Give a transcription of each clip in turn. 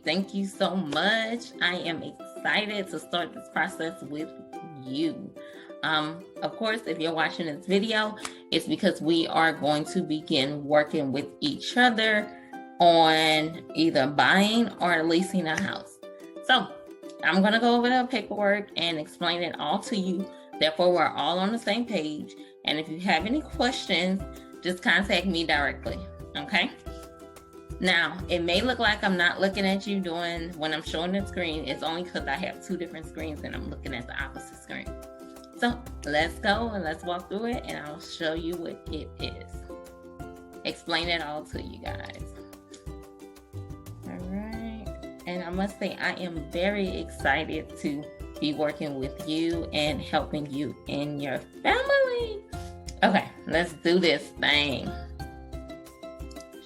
Thank you so much. I am excited to start this process with you. Of course, if you're watching this video, it's because we are going to begin working with each other on either buying or leasing a house. So I'm going to go over the paperwork and explain it all to you. Therefore, we're all on the same page. And if you have any questions, just contact me directly. Okay? Now, it may look like I'm not looking at you when I'm showing the screen. It's only because I have two different screens and I'm looking at the opposite screen. So let's go and let's walk through it and I'll show you what it is. Explain it all to you guys. All right. And I must say, I am very excited to be working with you and helping you and your family. Okay, let's do this thing.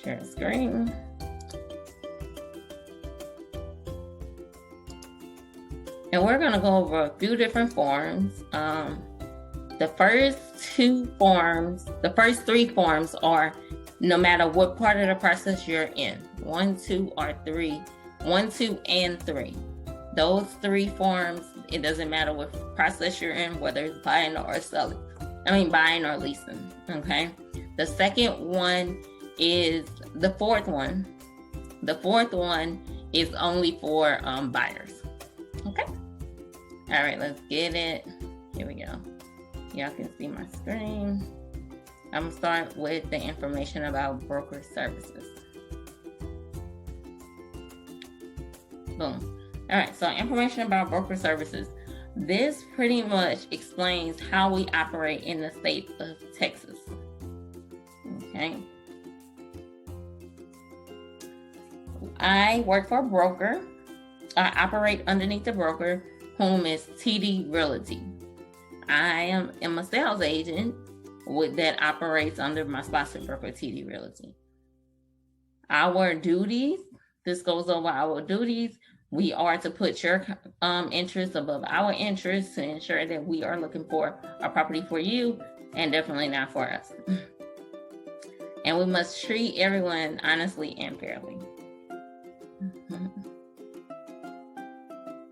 Share screen. And we're going to go over a few different forms. The first three forms are no matter what part of the process you're in. 1, 2, or 3. 1, 2, and 3. Those 3 forms, it doesn't matter what process you're in, whether it's buying or selling. Buying or leasing. Okay. The second one is the fourth one. The fourth one is only for buyers. Okay. All right, let's get it. Here we go. Y'all can see my screen. I'm gonna start with the information about broker services. Boom. All right, so information about broker services. This pretty much explains how we operate in the state of Texas. Okay. I work for a broker. I operate underneath the broker, whom is TD Realty. I am a sales agent that operates under my sponsored broker, TD Realty. Our duties, this goes over our duties. We are to put your interests above our interests to ensure that we are looking for a property for you and definitely not for us. And we must treat everyone honestly and fairly.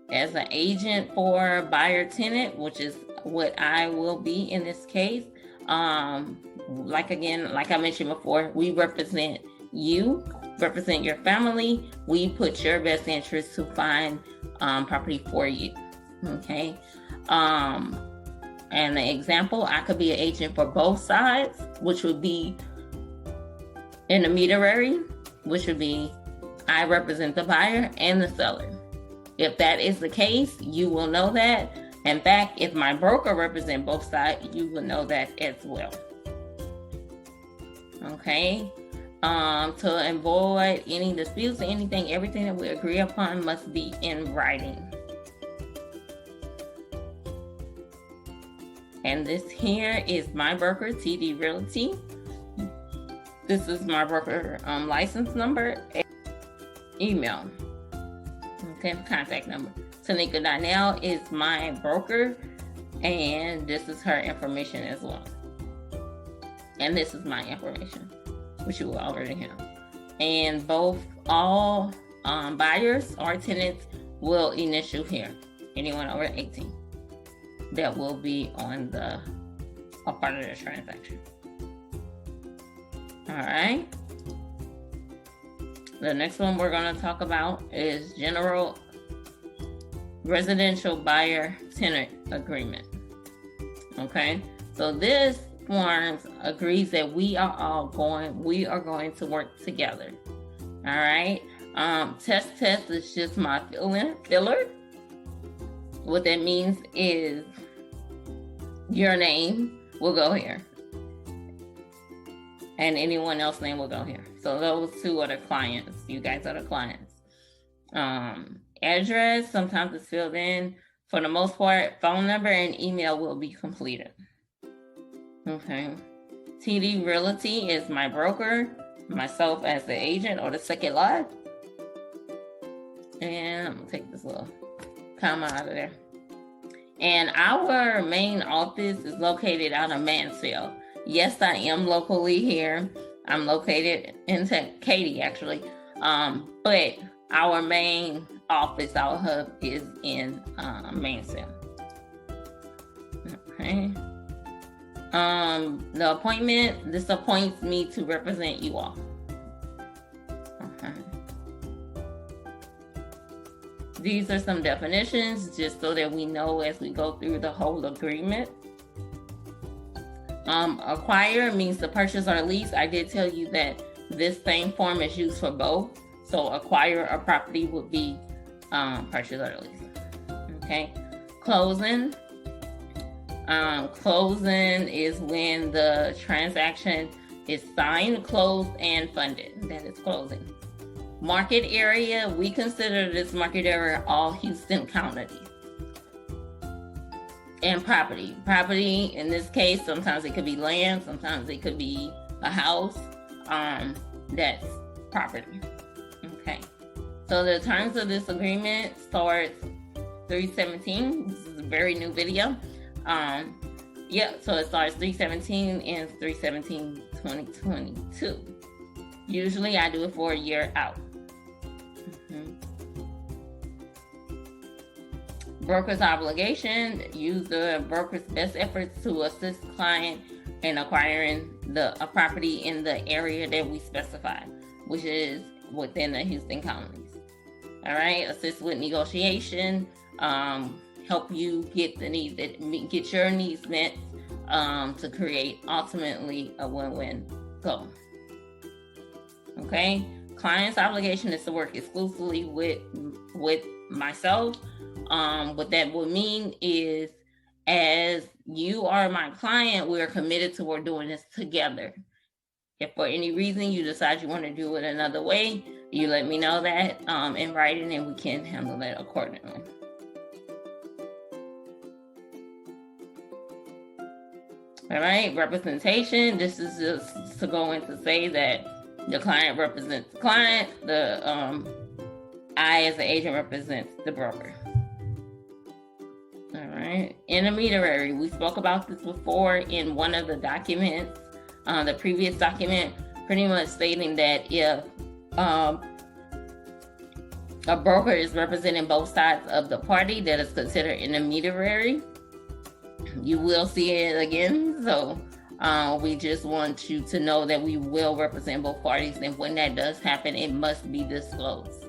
As an agent for buyer tenant, which is what I will be in this case, like I mentioned before, we represent you, represent your family. We put your best interest to find property for you. Okay. And the example, I could be an agent for both sides, which would be intermediary, which would be I represent the buyer and the seller. If that is the case, you will know that. In fact, if my broker represents both sides, you will know that as well. Okay. To avoid any disputes or anything, everything that we agree upon must be in writing. And this here is my broker, TD Realty. This is my broker license number, email. Okay, contact number. Tanika Donnell is my broker, and this is her information as well. And this is my information, which you will already have. And all buyers or tenants will initial here. Anyone over 18 that will be on a part of the transaction. All right. The next one we're going to talk about is general residential buyer tenant agreement. Okay, so this form agrees that we are going to work together. All right. Test is just my filler. What that means is your name will go here, and anyone else's name will go here. So those two are the clients. You guys are the clients. Address, sometimes it's filled in. For the most part, phone number and email will be completed. Okay. TD Realty is my broker, myself as the agent or the second lot. And I'm gonna take this little comma out of there. And our main office is located out of Mansfield. Yes, I am locally here. I'm located in Katy, actually. But Our main office, our hub is in Mansfield. Okay. The appointment, this appoints me to represent you all. Okay. These are some definitions just so that we know as we go through the whole agreement. Acquire means to purchase or lease. I did tell you that this same form is used for both. So acquire a property would be purchase or lease. Okay. Closing. Closing is when the transaction is signed, closed, and funded. That is closing. Market area, we consider this market area all Houston counties. And property. Property, in this case, sometimes it could be land, sometimes it could be a house. That's property. Okay. So the terms of this agreement starts 3/17. This is a very new video. So it starts 3/17 and 3/17/2022. Usually I do it for a year out. Broker's obligation, use the broker's best efforts to assist client in acquiring a property in the area that we specify, which is within the Houston counties. All right, assist with negotiation, help you get your needs met, to create ultimately a win-win goal. Okay, client's obligation is to work exclusively with myself. What that would mean is, as you are my client, we're committed to we're doing this together. If for any reason you decide you want to do it another way, you let me know that in writing, and we can handle that accordingly. All right, representation. This is just to go in to say that the client represents the client. I, as the agent, represents the broker. All right, intermediary. We spoke about this before in one of the documents, the previous document, pretty much stating that if a broker is representing both sides of the party, that is considered intermediary. You will see it again. So we just want you to know that we will represent both parties, and when that does happen, it must be disclosed.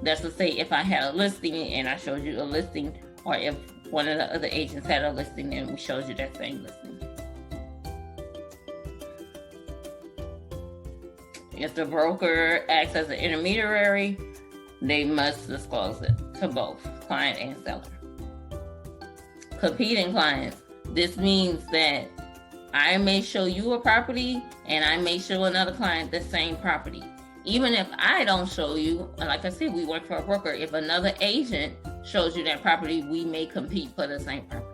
That's to say, if I had a listing and I showed you a listing, or if one of the other agents had a listing and we showed you that same listing. If the broker acts as an intermediary, they must disclose it to both client and seller. Competing clients. This means that I may show you a property and I may show another client the same property. Even if I don't show you, like I said, we work for a broker. If another agent shows you that property, we may compete for the same property.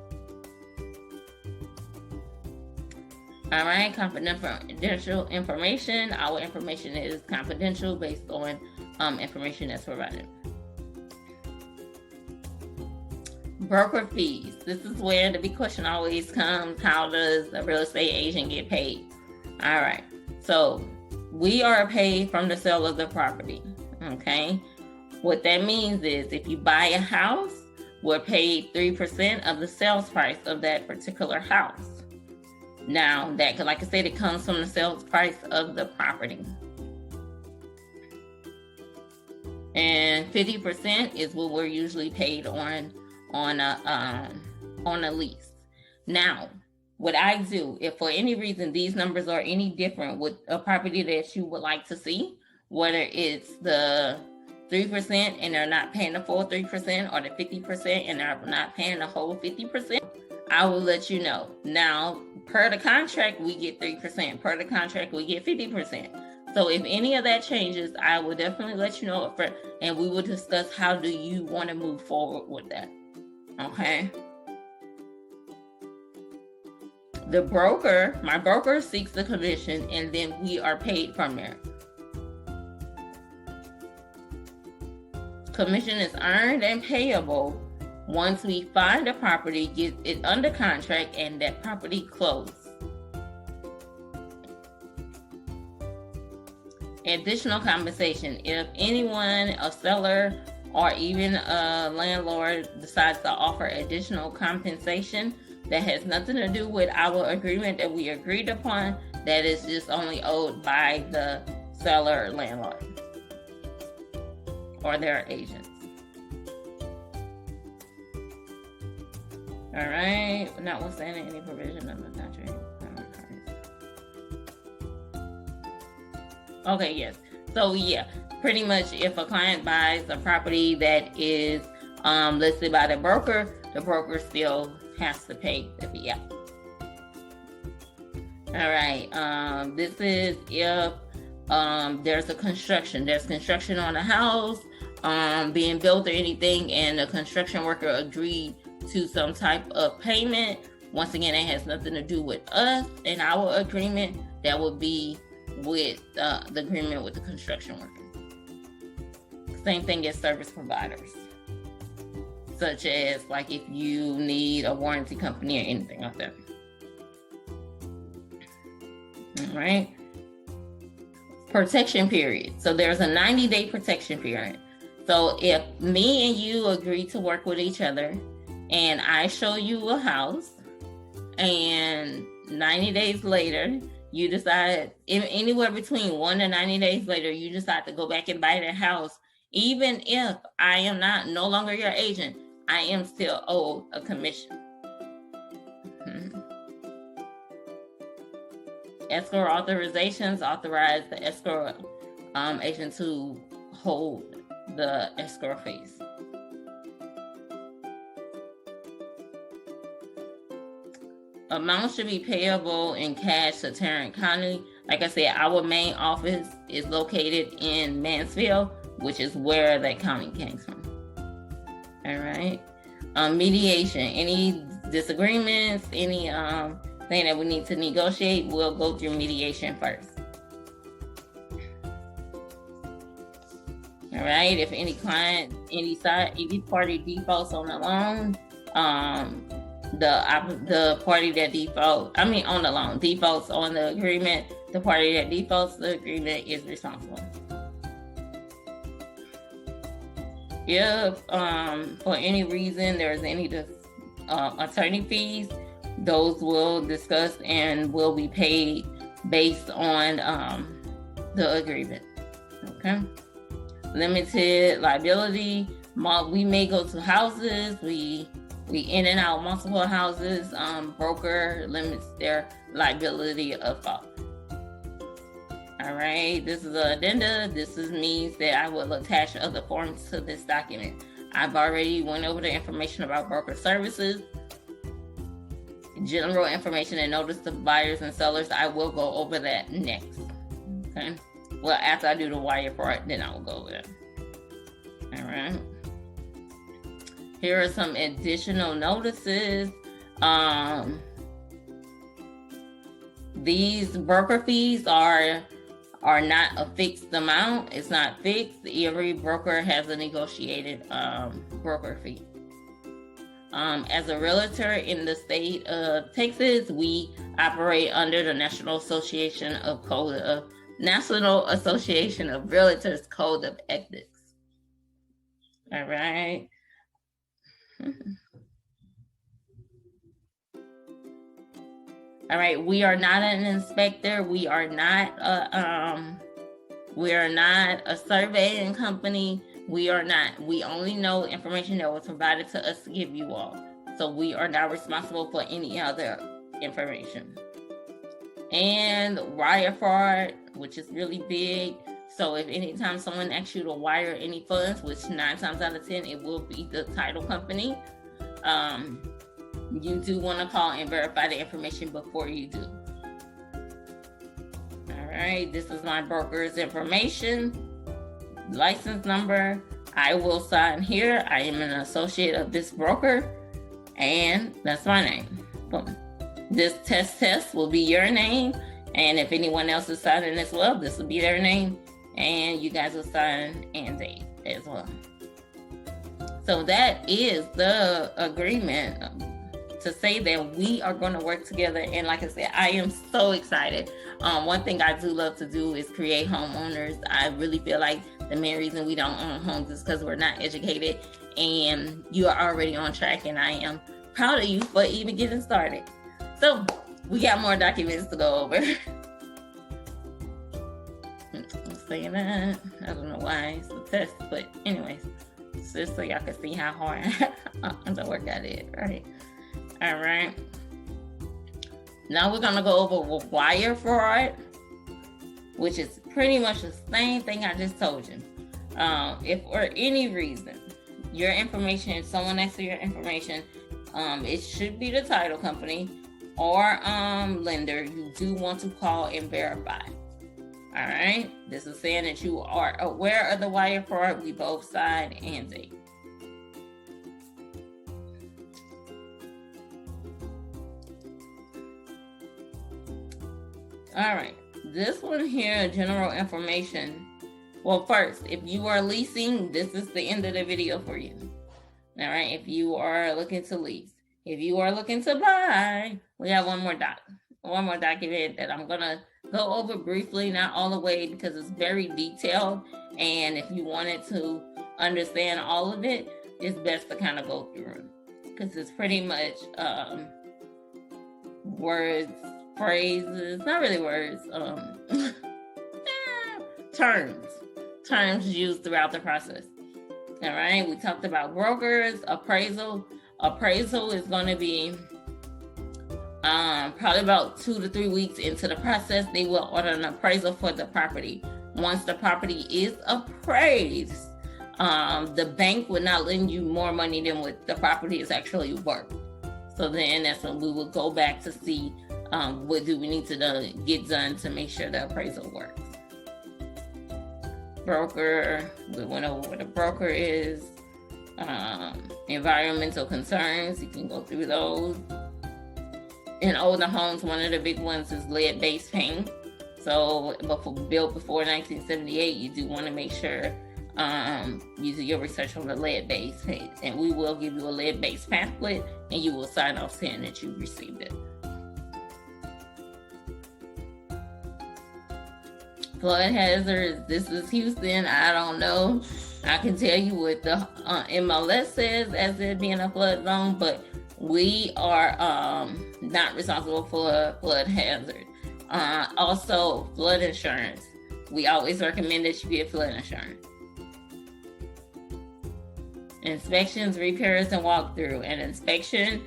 All right, confidential information. Our information is confidential based on information that's provided. Broker fees. This is where the big question always comes. How does a real estate agent get paid? All right, so we are paid from the sale of the property. Okay, what that means is if you buy a house, we're paid 3% of the sales price of that particular house. Now, that, like I said, it comes from the sales price of the property. And 50% is what we're usually paid on a lease. Now, what I do, if for any reason these numbers are any different with a property that you would like to see, whether it's the 3% and they're not paying the full 3%, or the 50% and they're not paying the whole 50%, I will let you know. Now, per the contract, we get 3%. Per the contract, we get 50%. So if any of that changes, I will definitely let you know, and we will discuss how do you want to move forward with that. Okay. The broker, my broker seeks the commission, and then we are paid from there. Commission is earned and payable once we find a property, get it under contract, and that property closed. additional compensation. If anyone, a seller, or even a landlord decides to offer additional compensation that has nothing to do with our agreement that we agreed upon, that is just only owed by the seller or landlord or their agents. All right, notwithstanding any provision of the contract. Okay, yes. So yeah, pretty much if a client buys a property that is listed by the broker still has to pay the fee out. All right, this is if there's construction on a house being built or anything, and the construction worker agreed to some type of payment. Once again, it has nothing to do with us and our agreement. That would be with the agreement with the construction worker. Same thing as service providers, such as like if you need a warranty company or anything like that. All right. Protection period. So there's a 90-day protection period. So if me and you agree to work with each other and I show you a house and 90 days later, you decide, anywhere between 1 to 90 days later, you decide to go back and buy the house, even if I am no longer your agent, I am still owed a commission. Escrow authorizations authorize the escrow agent to hold the escrow fees. Amounts should be payable in cash to Tarrant County. Like I said, our main office is located in Mansfield, which is where that county came from. All right. Mediation. Any disagreements, any thing that we need to negotiate, we'll go through mediation first. All right. If any client, any party defaults on the loan, the party that on the loan defaults on the agreement, the party that defaults the agreement is responsible. If for any reason there's any attorney fees, those will discuss and will be paid based on the agreement. Okay. Limited liability. We may go to houses. We in and out multiple houses. Broker limits their liability of fault. All right, this is an addenda. This means that I will attach other forms to this document. I've already went over the information about broker services, general information and notice to buyers and sellers. I will go over that next. Okay. Well, after I do the wire part, then I will go over that. All right. Here are some additional notices. These broker fees are not a fixed amount. It's not fixed. Every broker has a negotiated broker fee. As a realtor in the state of Texas, we operate under the National Association of Realtors Code of Ethics. All right. All right, we are not an inspector. We are not a surveying company. We only know information that was provided to us to give you all. So we are not responsible for any other information. And wire fraud, which is really big. So if anytime someone asks you to wire any funds, which 9 times out of 10, it will be the title company, you do want to call and verify the information before you do. All right, this is my broker's information, license number. I will sign here. I am an associate of this broker, and that's my name. Boom. This test will be your name, and if anyone else is signing as well, this will be their name, and you guys will sign and date as well. So that is the agreement. to say that we are going to work together. And like I said, I am so excited. One thing I do love to do is create homeowners. I really feel like the main reason we don't own homes is because we're not educated, and you are already on track, and I am proud of you for even getting started. So we got more documents to go over. I'm saying that. I don't know why it's a test, but anyways, just so y'all can see how hard the work I did, right? All right. Now we're gonna go over wire fraud, which is pretty much the same thing I just told you. If for any reason your information, someone asks for your information, it should be the title company or lender, you do want to call and verify. All right, this is saying that you are aware of the wire fraud. We both sign and date. All right, this one here, general information. Well, first, if you are leasing, this is the end of the video for you. All right, if you are looking to lease. If you are looking to buy, we have one more document that I'm gonna go over briefly, not all the way because it's very detailed. And if you wanted to understand all of it, it's best to kind of go through it because it's pretty much words, phrases, not really words, terms used throughout the process. All right, we talked about brokers, appraisal. Appraisal is going to be probably about 2 to 3 weeks into the process. They will order an appraisal for the property. Once the property is appraised, the bank will not lend you more money than what the property is actually worth. So then that's when we will go back to see what do we need to get done to make sure the appraisal works. Broker, we went over what a broker is. Environmental concerns, you can go through those. In older homes, one of the big ones is lead-based paint. So built before 1978, you do want to make sure you do your research on the lead-based paint. And we will give you a lead-based pamphlet, and you will sign off saying that you received it. Flood hazards, this is Houston, I don't know. I can tell you what the MLS says as it being a flood zone, but we are not responsible for a flood hazard. Also, flood insurance. We always recommend that you get flood insurance. Inspections, repairs, and walkthrough. An inspection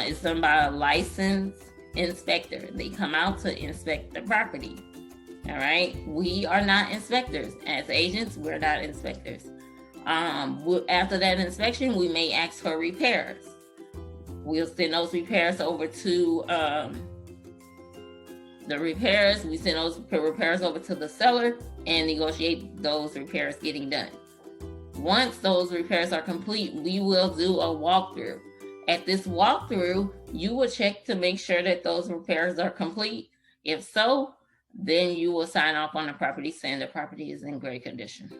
is done by a licensed inspector. They come out to inspect the property. All right, we are not inspectors. As agents, we're not inspectors. After that inspection, we may ask for repairs. We'll send those repairs over to we send those repairs over to the seller and negotiate those repairs getting done. Once those repairs are complete, we will do a walkthrough. At this walkthrough, you will check to make sure that those repairs are complete. If so, then you will sign off on the property saying the property is in great condition.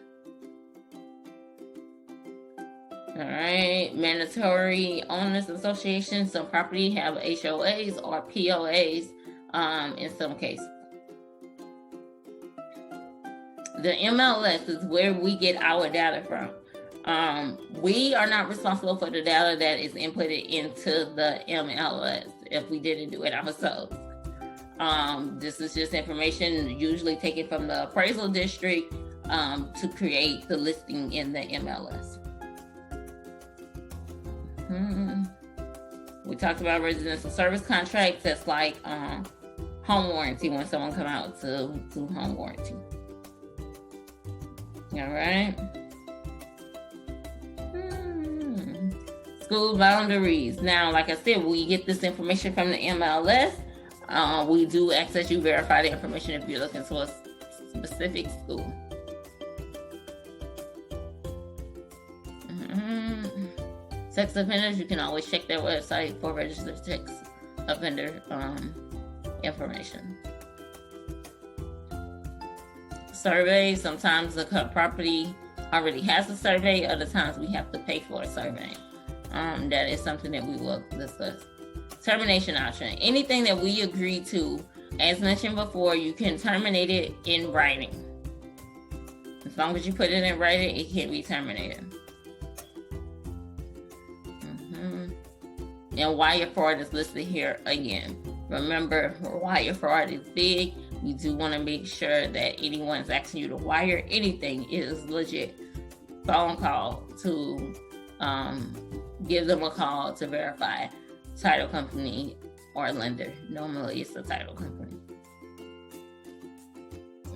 All right, mandatory owners associations. Some property have HOAs or POAs in some cases. The MLS is where we get our data from. We are not responsible for the data that is inputted into the MLS if we didn't do it ourselves. This is just information usually taken from the appraisal district to create the listing in the MLS. We talked about residential service contracts. That's like home warranty when someone come out to do home warranty. All right. School boundaries. Now, like I said, we get this information from the MLS. We do ask that you verify the information if you're looking for a specific school. Sex offenders, you can always check their website for registered sex offender information. Survey, sometimes the property already has a survey, other times we have to pay for a survey. That is something that we will discuss. Termination option. Anything that we agree to, as mentioned before, you can terminate it in writing. As long as you put it in writing, it can be terminated. And wire fraud is listed here again. Remember, wire fraud is big. You do want to make sure that anyone's asking you to wire anything is legit. Phone call to give them a call to verify title company or lender. Normally it's the title company.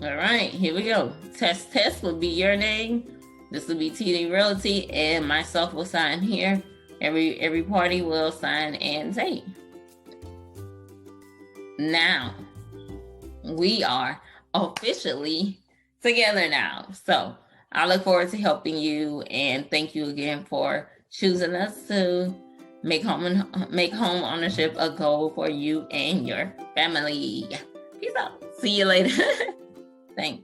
All right, here we go. Test will be your name. This will be TD Realty, and myself will sign here. Every party will sign and date. Now, we are officially together now. So I look forward to helping you, and thank you again for choosing us to make home ownership a goal for you and your family. Peace out. See you later. Thanks.